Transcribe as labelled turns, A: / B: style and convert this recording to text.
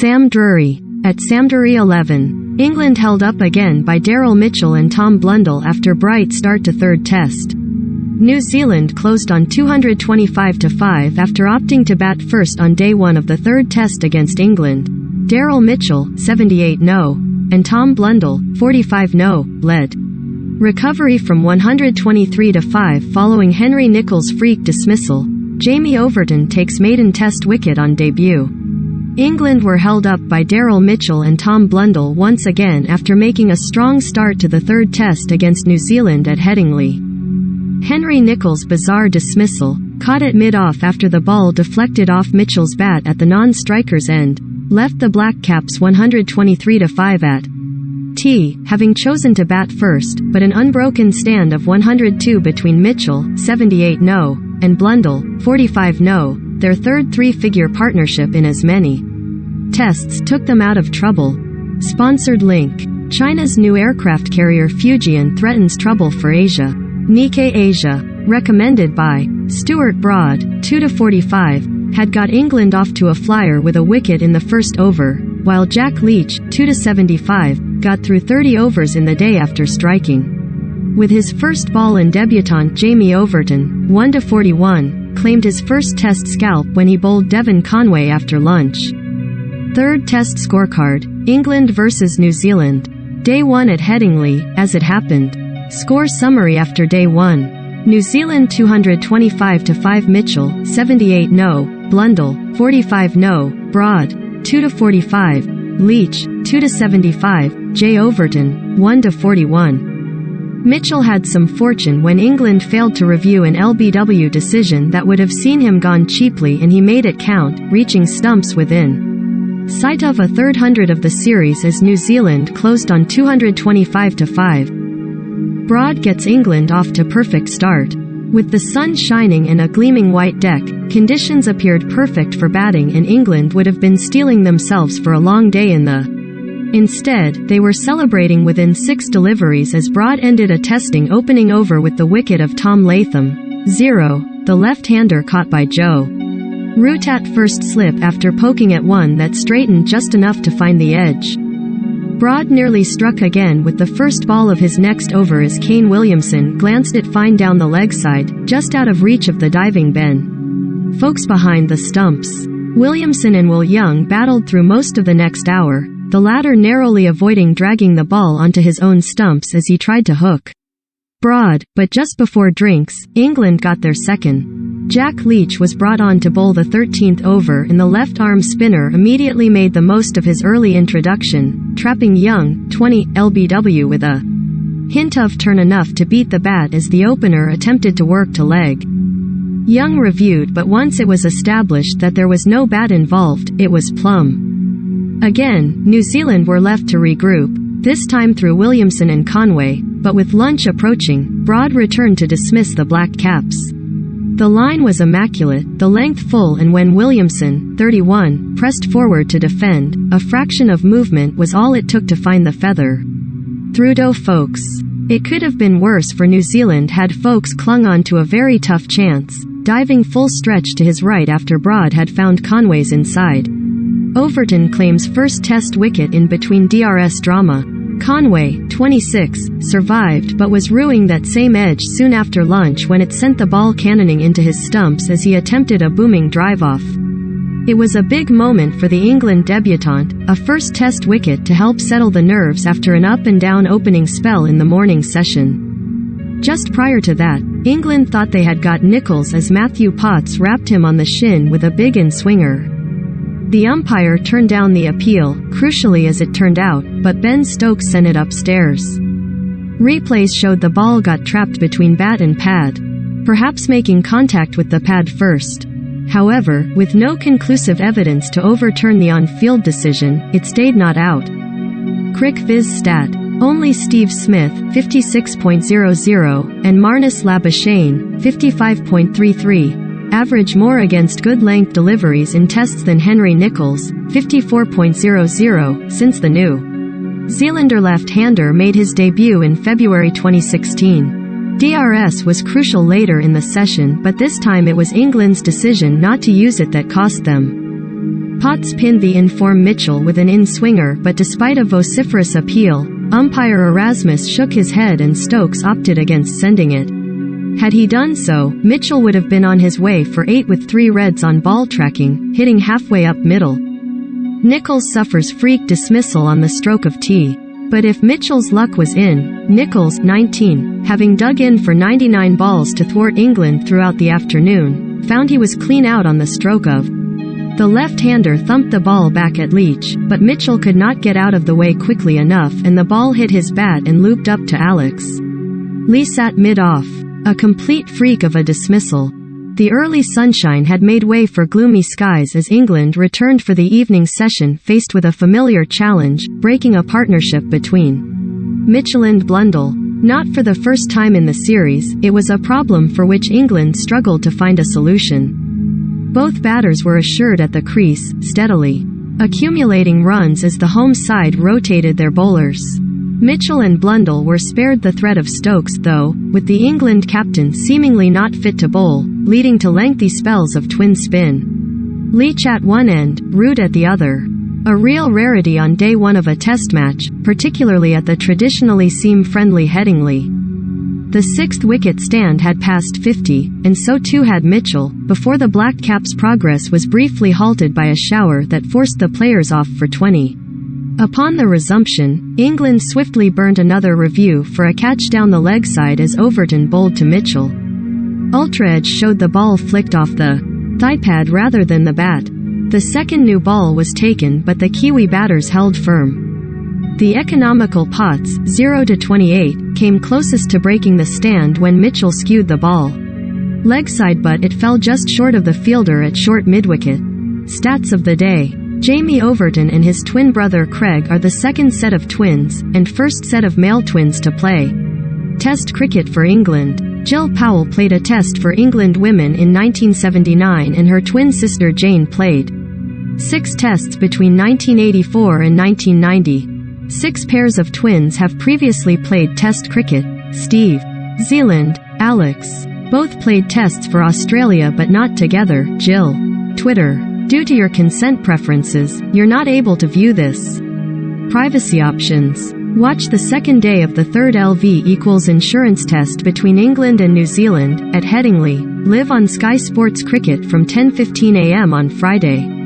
A: Sam Drury. At Samdrury 11, England held up again by Daryl Mitchell and Tom Blundell after bright start to third test. New Zealand closed on 225-5 after opting to bat first on day one of the third test against England. Daryl Mitchell, 78 no, and Tom Blundell, 45 no, led. Recovery from 123-5 following Henry Nicholls' freak dismissal. Jamie Overton takes maiden test wicket on debut. England were held up by Daryl Mitchell and Tom Blundell once again after making a strong start to the third test against New Zealand at Headingley. Henry Nicholls' bizarre dismissal, caught at mid-off after the ball deflected off Mitchell's bat at the non-striker's end, left the Black Caps 123-5 at T, having chosen to bat first, but an unbroken stand of 102 between Mitchell, 78 no, and Blundell, 45 no, their third three-figure partnership in as many tests took them out of trouble. Sponsored link. China's new aircraft carrier Fujian threatens trouble for Asia. Nikkei Asia. Recommended by Stuart Broad, 2-45, had got England off to a flyer with a wicket in the first over, while Jack Leach, 2-75, got through 30 overs in the day after striking. With his first ball in debutant Jamie Overton, 1-41, claimed his first test scalp when he bowled Devon Conway after lunch. Third test scorecard, England vs New Zealand. Day 1 at Headingley, as it happened. Score summary after day 1. New Zealand 225-5 Mitchell, 78 no, Blundell, 45 no, Broad, 2-45, Leach, 2-75, J. Overton, 1-41. Mitchell had some fortune when England failed to review an LBW decision that would have seen him gone cheaply, and he made it count, reaching stumps within sight of a third hundred of the series as New Zealand closed on 225-5. Broad gets England off to perfect start. With the sun shining and a gleaming white deck, conditions appeared perfect for batting, and England would have been steeling themselves for a long day in the Instead, they were celebrating within 6 deliveries as Broad ended a testing opening over with the wicket of Tom Latham, 0, the left-hander caught by Joe Root at first slip after poking at one that straightened just enough to find the edge. Broad nearly struck again with the first ball of his next over as Kane Williamson glanced it fine down the leg side, just out of reach of the diving Ben Folks behind the stumps. Williamson and Will Young battled through most of the next hour, the latter narrowly avoiding dragging the ball onto his own stumps as he tried to hook Broad, but just before drinks, England got their second. Jack Leach was brought on to bowl the 13th over, and the left-arm spinner immediately made the most of his early introduction, trapping Young, 20, lbw with a hint of turn enough to beat the bat as the opener attempted to work to leg. Young reviewed, but once it was established that there was no bat involved, it was plumb. Again, New Zealand were left to regroup, this time through Williamson and Conway, but with lunch approaching, Broad returned to dismiss the Black Caps. The line was immaculate, the length full, and when Williamson, 31, pressed forward to defend, a fraction of movement was all it took to find the feather. Through folks. It could have been worse for New Zealand had Folks clung on to a very tough chance, diving full stretch to his right after Broad had found Conway's inside. Overton claims first test wicket in between DRS drama. Conway, 26, survived but was ruining that same edge soon after lunch when it sent the ball cannoning into his stumps as he attempted a booming drive-off. It was a big moment for the England debutant, a first test wicket to help settle the nerves after an up-and-down opening spell in the morning session. Just prior to that, England thought they had got Nicholls as Matthew Potts rapped him on the shin with a big in-swinger. The umpire turned down the appeal, crucially as it turned out, but Ben Stokes sent it upstairs. Replays showed the ball got trapped between bat and pad, perhaps making contact with the pad first. However, with no conclusive evidence to overturn the on-field decision, it stayed not out. Crick Viz stat. Only Steve Smith, 56.00, and Marnus Labuschagne, 55.33. Average more against good-length deliveries in tests than Henry Nicholls, 54.00, since the New Zealander left-hander made his debut in February 2016. DRS was crucial later in the session, but this time it was England's decision not to use it that cost them. Potts pinned the in-form Mitchell with an in-swinger, but despite a vociferous appeal, umpire Erasmus shook his head and Stokes opted against sending it. Had he done so, Mitchell would have been on his way for 8 with 3 reds on ball tracking, hitting halfway up middle. Nichols suffers freak dismissal on the stroke of tee. But if Mitchell's luck was in, Nichols, 19, having dug in for 99 balls to thwart England throughout the afternoon, found he was clean out on the stroke of. The left-hander thumped the ball back at Leach, but Mitchell could not get out of the way quickly enough and the ball hit his bat and looped up to Alex. Lee sat mid-off. A complete freak of a dismissal. The early sunshine had made way for gloomy skies as England returned for the evening session faced with a familiar challenge, breaking a partnership between Mitchell and Blundell. Not for the first time in the series, it was a problem for which England struggled to find a solution. Both batters were assured at the crease, steadily accumulating runs as the home side rotated their bowlers. Mitchell and Blundell were spared the threat of Stokes though, with the England captain seemingly not fit to bowl, leading to lengthy spells of twin spin. Leach at one end, Root at the other. A real rarity on day one of a test match, particularly at the traditionally seam-friendly Headingley. The 6th wicket stand had passed 50, and so too had Mitchell, before the Black Caps' progress was briefly halted by a shower that forced the players off for 20. Upon the resumption, England swiftly burnt another review for a catch down the leg side as Overton bowled to Mitchell. Ultraedge showed the ball flicked off the thigh pad rather than the bat. The second new ball was taken but the Kiwi batters held firm. The economical Potts, 0-28, came closest to breaking the stand when Mitchell skewed the ball leg side but it fell just short of the fielder at short mid-wicket. Stats of the day. Jamie Overton and his twin brother Craig are the second set of twins, and first set of male twins to play Test cricket for England. Jill Powell played a Test for England women in 1979 and her twin sister Jane played 6 Tests between 1984 and 1990. 6 pairs of twins have previously played Test cricket. Steve Zealand, Alex. Both played Tests for Australia but not together. Jill. Twitter. Due to your consent preferences, you're not able to view this. Privacy options. Watch the second day of the third LV equals insurance test between England and New Zealand, at Headingley, live on Sky Sports Cricket from 10:15 a.m. on Friday.